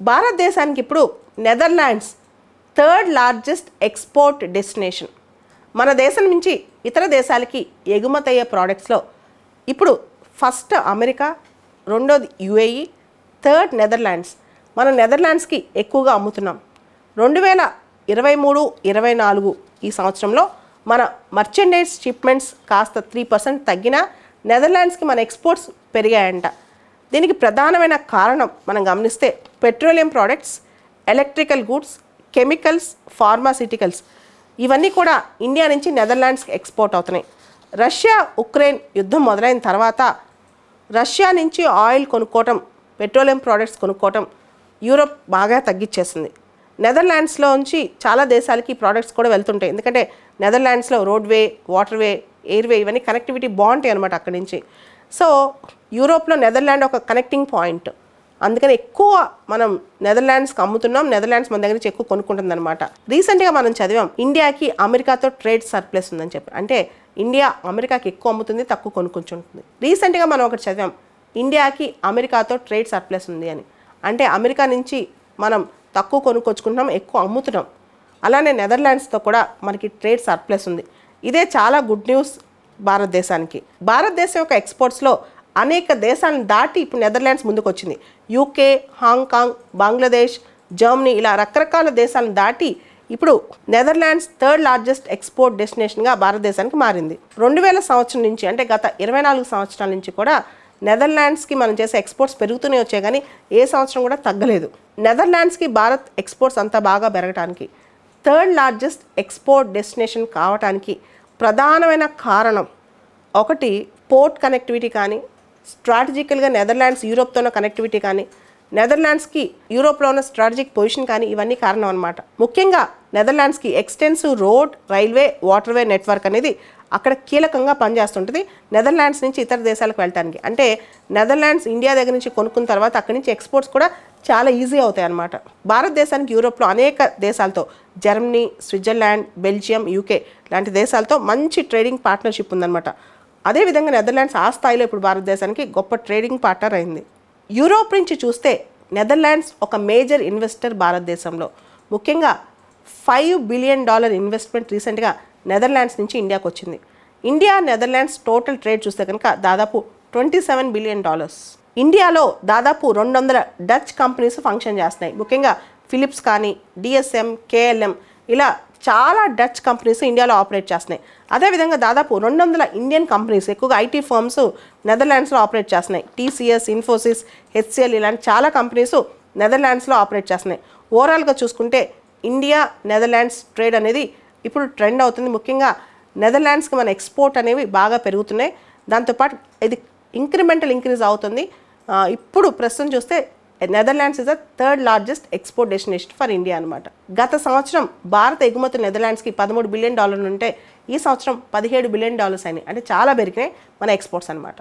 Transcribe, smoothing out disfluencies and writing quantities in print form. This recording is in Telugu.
భారతదేశానికి ఇప్పుడు Netherlands third largest export destination. మన దేశం నుంచి ఇతర దేశాలకి ఎగుమతి అయ్యే ప్రోడక్ట్స్లో ఇప్పుడు ఫస్ట్ అమెరికా, రెండోది యుఏఈ, థర్డ్ నెదర్లాండ్స్. మన నెదర్లాండ్స్కి ఎక్కువగా అమ్ముతున్నాం. 2023-24 ఈ సంవత్సరంలో మన మర్చెండైజ్ షిప్మెంట్స్ కాస్త 3% తగ్గినా నెదర్లాండ్స్కి మన ఎక్స్పోర్ట్స్ పెరిగాయంట. దీనికి ప్రధానమైన కారణం మనం గమనిస్తే petroleum products, electrical goods, chemicals, pharmaceuticals ఇవన్నీ కూడా ఇండియా నుంచి నెదర్లాండ్స్కి ఎక్స్పోర్ట్ అవుతున్నాయి. రష్యా ఉక్రెయిన్ యుద్ధం మొదలైన తర్వాత రష్యా నుంచి ఆయిల్ కొనుక్కోవటం, పెట్రోలియం ప్రోడక్ట్స్ కొనుక్కోవటం యూరోప్ బాగా తగ్గించేసింది. నెదర్లాండ్స్లో నుంచి చాలా దేశాలకి ప్రోడక్ట్స్ కూడా వెళ్తుంటాయి. ఎందుకంటే నెదర్లాండ్స్లో రోడ్వే, వాటర్వే, ఎయిర్వే ఇవన్నీ కనెక్టివిటీ బాగుంటాయి అనమాట అక్కడి నుంచి. సో యూరోప్లో నెదర్లాండ్ ఒక కనెక్టింగ్ పాయింట్. అందుకని ఎక్కువ మనం నెదర్లాండ్స్కి అమ్ముతున్నాం. నెదర్లాండ్స్ మన దగ్గర నుంచి ఎక్కువ కొనుక్కుంటుంది అనమాట. రీసెంట్గా మనం చదివాం ఇండియాకి అమెరికాతో ట్రేడ్ సర్ప్లస్ ఉందని చెప్పి. అంటే ఇండియా అమెరికాకి ఎక్కువ అమ్ముతుంది, తక్కువ కొనుక్కుంటుంది. రీసెంట్గా మనం ఒకటి చదివాం ఇండియాకి అమెరికాతో ట్రేడ్ సర్ప్లస్ ఉంది అని. అంటే అమెరికా నుంచి మనం తక్కువ కొనుక్కొచ్చుకుంటున్నాం, ఎక్కువ అమ్ముతున్నాం. అలానే నెదర్లాండ్స్తో కూడా మనకి ట్రేడ్ సర్ప్లస్ ఉంది. ఇదే చాలా గుడ్ న్యూస్ భారతదేశానికి. భారతదేశం యొక్క ఎక్స్పోర్ట్స్లో అనేక దేశాలను దాటి ఇప్పుడు నెదర్లాండ్స్ ముందుకు వచ్చింది. యూకే, హాంకాంగ్, బంగ్లాదేశ్, జర్మనీ ఇలా రకరకాల దేశాలను దాటి ఇప్పుడు నెదర్లాండ్స్ థర్డ్ లార్జెస్ట్ ఎక్స్పోర్ట్ డెస్టినేషన్గా భారతదేశానికి మారింది. 2000 సంవత్సరం నుంచి అంటే గత 24 సంవత్సరాల నుంచి కూడా నెదర్లాండ్స్కి మనం చేసే ఎక్స్పోర్ట్స్ పెరుగుతూనే వచ్చాయి, కానీ ఏ సంవత్సరం కూడా తగ్గలేదు. నెదర్లాండ్స్కి భారత్ ఎక్స్పోర్ట్స్ అంతా బాగా పెరగడానికి, థర్డ్ లార్జెస్ట్ ఎక్స్పోర్ట్ డెస్టినేషన్ కావడానికి ప్రధానమైన కారణం ఒకటి పోర్ట్ కనెక్టివిటీ కానీ, స్ట్రాటజికల్గా నెదర్లాండ్స్ యూరోప్తో ఉన్న కనెక్టివిటీ కానీ, నెదర్లాండ్స్కి యూరోప్లో ఉన్న స్ట్రాటజిక్ పొజిషన్ కానీ ఇవన్నీ కారణం అనమాట. ముఖ్యంగా నెదర్లాండ్స్కి extensive road, railway, waterway network అనేది అక్కడ కీలకంగా పనిచేస్తుంటుంది నెదర్లాండ్స్ నుంచి ఇతర దేశాలకు వెళ్ళటానికి. అంటే నెదర్లాండ్స్ ఇండియా దగ్గర నుంచి కొనుక్కున్న తర్వాత అక్కడి నుంచి ఎక్స్పోర్ట్స్ కూడా చాలా ఈజీ అవుతాయి అన్నమాట. భారతదేశానికి యూరోప్లో అనేక దేశాలతో, జర్మనీ, స్విట్జర్లాండ్, బెల్జియం, యూకే లాంటి దేశాలతో మంచి ట్రేడింగ్ పార్ట్నర్షిప్ ఉందన్నమాట. అదేవిధంగా నెదర్లాండ్స్ ఆ స్థాయిలో ఇప్పుడు భారతదేశానికి గొప్ప ట్రేడింగ్ పార్ట్నర్ అయింది. యూరోప్ నుంచి చూస్తే నెదర్లాండ్స్ ఒక మేజర్ ఇన్వెస్టర్ భారతదేశంలో. ముఖ్యంగా $5 బిలియన్ ఇన్వెస్ట్మెంట్ రీసెంట్గా నెదర్లాండ్స్ నుంచి ఇండియాకు వచ్చింది. ఇండియా నెదర్లాండ్స్ టోటల్ ట్రేడ్ చూస్తే కనుక దాదాపు $27 బిలియన్. ఇండియాలో దాదాపు 200 డచ్ కంపెనీస్ ఫంక్షన్ చేస్తున్నాయి. ముఖ్యంగా ఫిలిప్స్ కానీ, డిఎస్ఎం, కేఎల్ఎం ఇలా చాలా డచ్ కంపెనీస్ ఇండియాలో ఆపరేట్ చేస్తున్నాయి. అదేవిధంగా దాదాపు 200 ఇండియన్ కంపెనీస్, ఎక్కువగా ఐటీ ఫర్మ్స్ నెదర్లాండ్స్లో ఆపరేట్ చేస్తున్నాయి. టీసీఎస్, ఇన్ఫోసిస్, హెచ్సిఎల్ ఇలాంటి చాలా కంపెనీస్ నెదర్లాండ్స్లో ఆపరేట్ చేస్తున్నాయి. ఓవరాల్గా చూసుకుంటే ఇండియా నెదర్లాండ్స్ ట్రేడ్ అనేది ఇప్పుడు ట్రెండ్ అవుతుంది. ముఖ్యంగా నెదర్లాండ్స్కి మన ఎక్స్పోర్ట్ అనేవి బాగా పెరుగుతున్నాయి. దాంతోపాటు ఇది ఇంక్రిమెంటల్ ఇంక్రీజ్ అవుతుంది. ఇప్పుడు ప్రస్తుతం చూస్తే Netherlands is the third largest export destination for India అనమాట. గత సంవత్సరం భారత ఎగుమతులు నెదర్లాండ్స్కి $13 బిలియన్ ఉంటే ఈ సంవత్సరం $17 బిలియన్ అయినాయి. అంటే చాలా పెరిగినాయి మన ఎక్స్పోర్ట్స్ అనమాట.